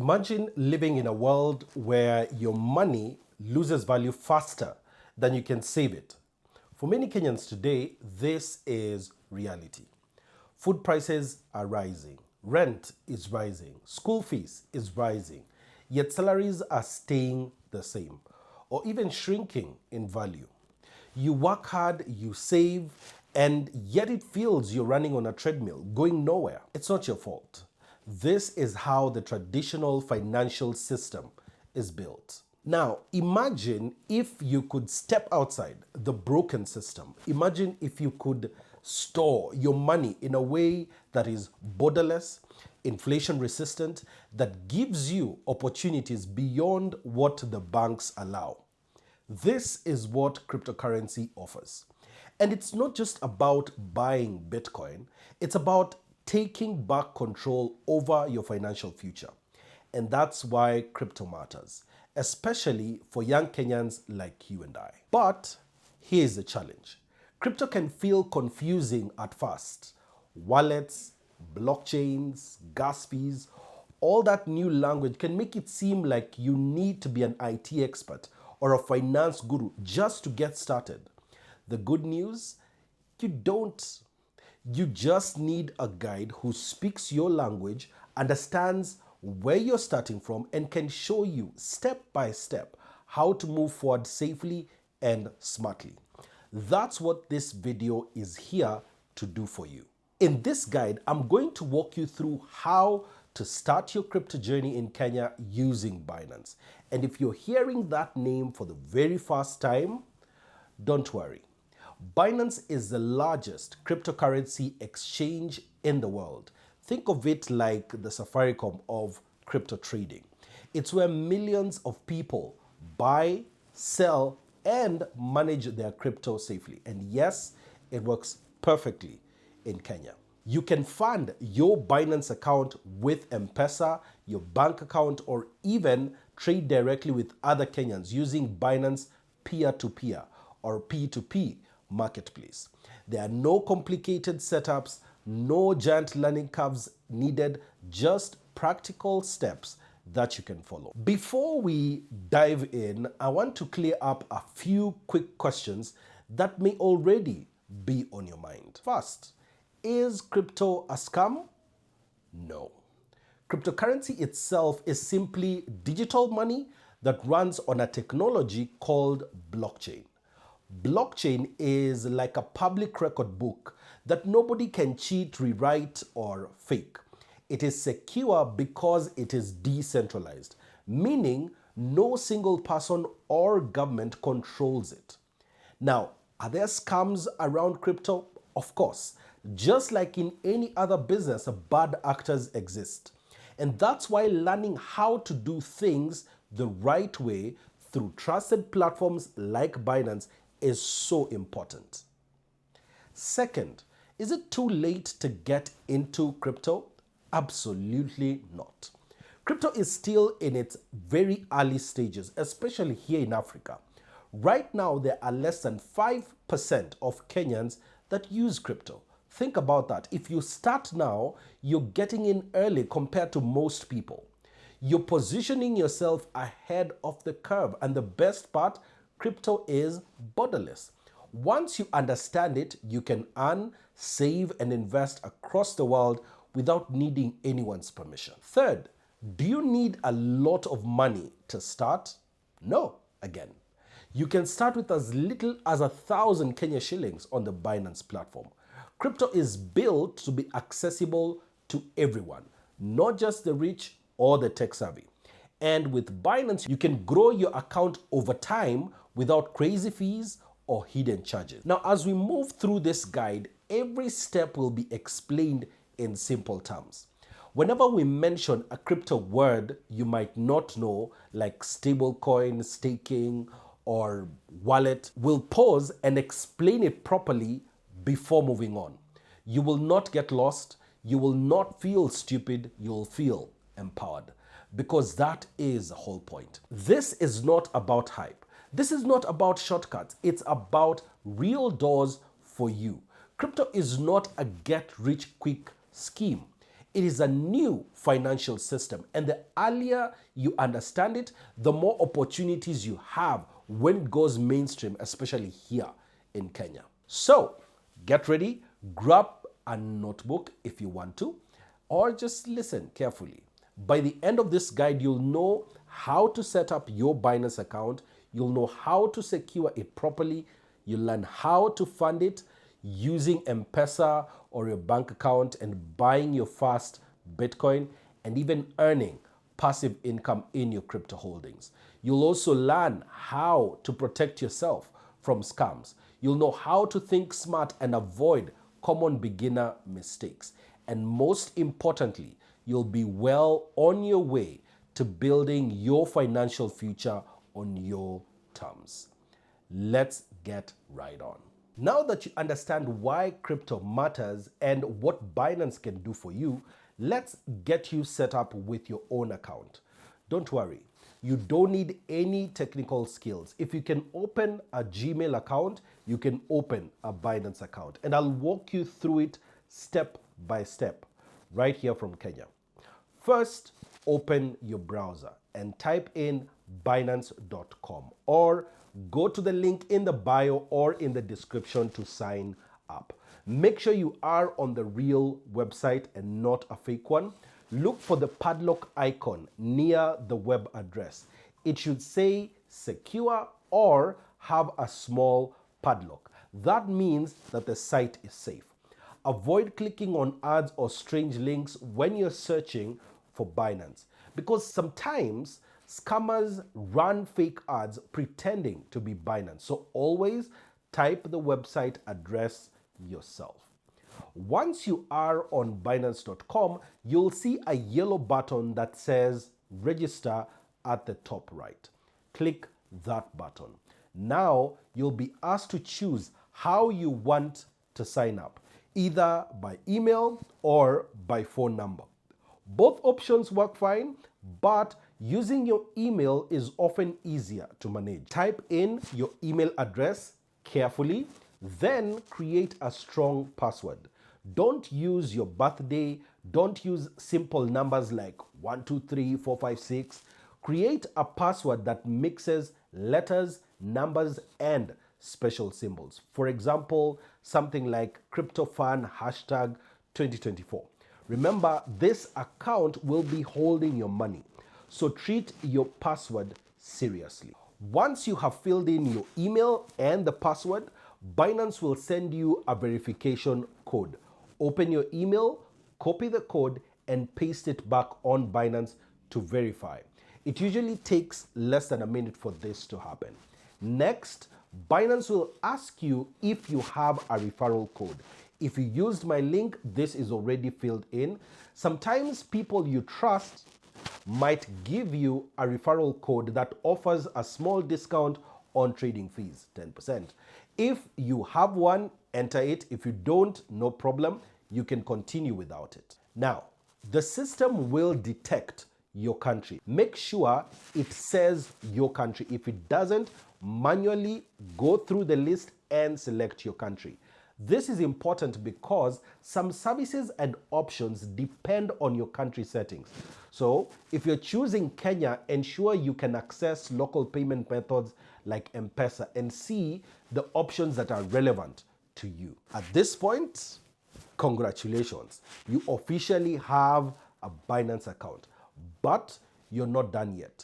Imagine living in a world where your money loses value faster than you can save it. For many Kenyans today, this is reality. Food prices are rising, rent is rising, school fees is rising, yet salaries are staying the same or even shrinking in value. You work hard, you save, and yet it feels you're running on a treadmill, going nowhere. It's not your fault. This is how the traditional financial system is built. Now, imagine if you could step outside the broken system. Imagine if you could store your money in a way that is borderless, inflation resistant, that gives you opportunities beyond what the banks allow. This is what cryptocurrency offers. And it's not just about buying Bitcoin, it's about taking back control over your financial future. And that's why crypto matters, especially for young Kenyans like you and I. But here's the challenge. Crypto can feel confusing at first. Wallets, blockchains, gas fees, all that new language can make it seem like you need to be an IT expert or a finance guru just to get started. The good news, you don't. You just need a guide who speaks your language, understands where you're starting from, and can show you step by step how to move forward safely and smartly. That's what this video is here to do for you. In this guide, I'm going to walk you through how to start your crypto journey in Kenya using Binance. And if you're hearing that name for the very first time, don't worry. Binance is the largest cryptocurrency exchange in the world. Think of it like the Safaricom of crypto trading. It's where millions of people buy, sell, and manage their crypto safely. And yes, it works perfectly in Kenya. You can fund your Binance account with M-PESA, your bank account, or even trade directly with other Kenyans using Binance peer-to-peer or P2P marketplace. There are no complicated setups, no giant learning curves needed, just practical steps that you can follow. Before we dive in, I want to clear up a few quick questions that may already be on your mind. First, is crypto a scam? No. Cryptocurrency itself is simply digital money that runs on a technology called blockchain. Blockchain is like a public record book that nobody can cheat, rewrite, or fake. It is secure because it is decentralized, meaning no single person or government controls it. Now, are there scams around crypto? Of course. Just like in any other business, bad actors exist. And that's why learning how to do things the right way through trusted platforms like Binance is so important. Second, is it too late to get into crypto? Absolutely not. Crypto is still in its very early stages, especially here in Africa. Right now, there are less than 5% of Kenyans that use crypto. Think about that. If you start now, you're getting in early compared to most people. You're positioning yourself ahead of the curve. And the best part, crypto is borderless. Once you understand it, you can earn, save, and invest across the world without needing anyone's permission. Third, do you need a lot of money to start? No, again. You can start with as little as 1,000 Kenya shillings on the Binance platform. Crypto is built to be accessible to everyone, not just the rich or the tech savvy. And with Binance, you can grow your account over time without crazy fees or hidden charges. Now, as we move through this guide, every step will be explained in simple terms. Whenever we mention a crypto word you might not know, like stablecoin, staking, or wallet, we'll pause and explain it properly before moving on. You will not get lost, you will not feel stupid, you'll feel empowered, because that is the whole point. This is not about hype. This is not about shortcuts. It's about real doors for you. Crypto is not a get-rich-quick scheme. It is a new financial system, and the earlier you understand it, the more opportunities you have when it goes mainstream, especially here in Kenya. So get ready, grab a notebook if you want to, or just listen carefully. By the end of this guide, you'll know how to set up your Binance account, you'll know how to secure it properly, you'll learn how to fund it using M-PESA or your bank account and buying your first Bitcoin and even earning passive income in your crypto holdings. You'll also learn how to protect yourself from scams. You'll know how to think smart and avoid common beginner mistakes. And most importantly, you'll be well on your way to building your financial future on your terms. Let's get right on. Now that you understand why crypto matters and what Binance can do for you, let's get you set up with your own account. Don't worry, you don't need any technical skills. If you can open a Gmail account, you can open a Binance account. And I'll walk you through it step by step right here from Kenya. First, open your browser and type in binance.com or go to the link in the bio or in the description to sign up. Make sure you are on the real website and not a fake one. Look for the padlock icon near the web address. It should say secure or have a small padlock. That means that the site is safe. Avoid clicking on ads or strange links when you're searching for Binance, because sometimes scammers run fake ads pretending to be Binance. So always type the website address yourself. Once you are on Binance.com, you'll see a yellow button that says register at the top right. Click that button. Now you'll be asked to choose how you want to sign up, either by email or by phone number. Both options work fine, but using your email is often easier to manage. Type in your email address carefully, then create a strong password. Don't use your birthday, don't use simple numbers like 1, 2, 3, 4, 5, 6. Create a password that mixes letters, numbers, and special symbols. For example, something like CryptoFan hashtag 2024. Remember, this account will be holding your money, so treat your password seriously. Once you have filled in your email and the password, Binance will send you a verification code. Open your email, copy the code, and paste it back on Binance to verify. It usually takes less than a minute for this to happen. Next, Binance will ask you if you have a referral code. If you used my link, this is already filled in. Sometimes people you trust might give you a referral code that offers a small discount on trading fees, 10%. If you have one, enter it. If you don't, no problem. You can continue without it. Now, the system will detect your country. Make sure it says your country. If it doesn't, manually go through the list and select your country. This is important because some services and options depend on your country settings. So if you're choosing Kenya, ensure you can access local payment methods like M-PESA and see the options that are relevant to you. At this point, congratulations. You officially have a Binance account, but you're not done yet.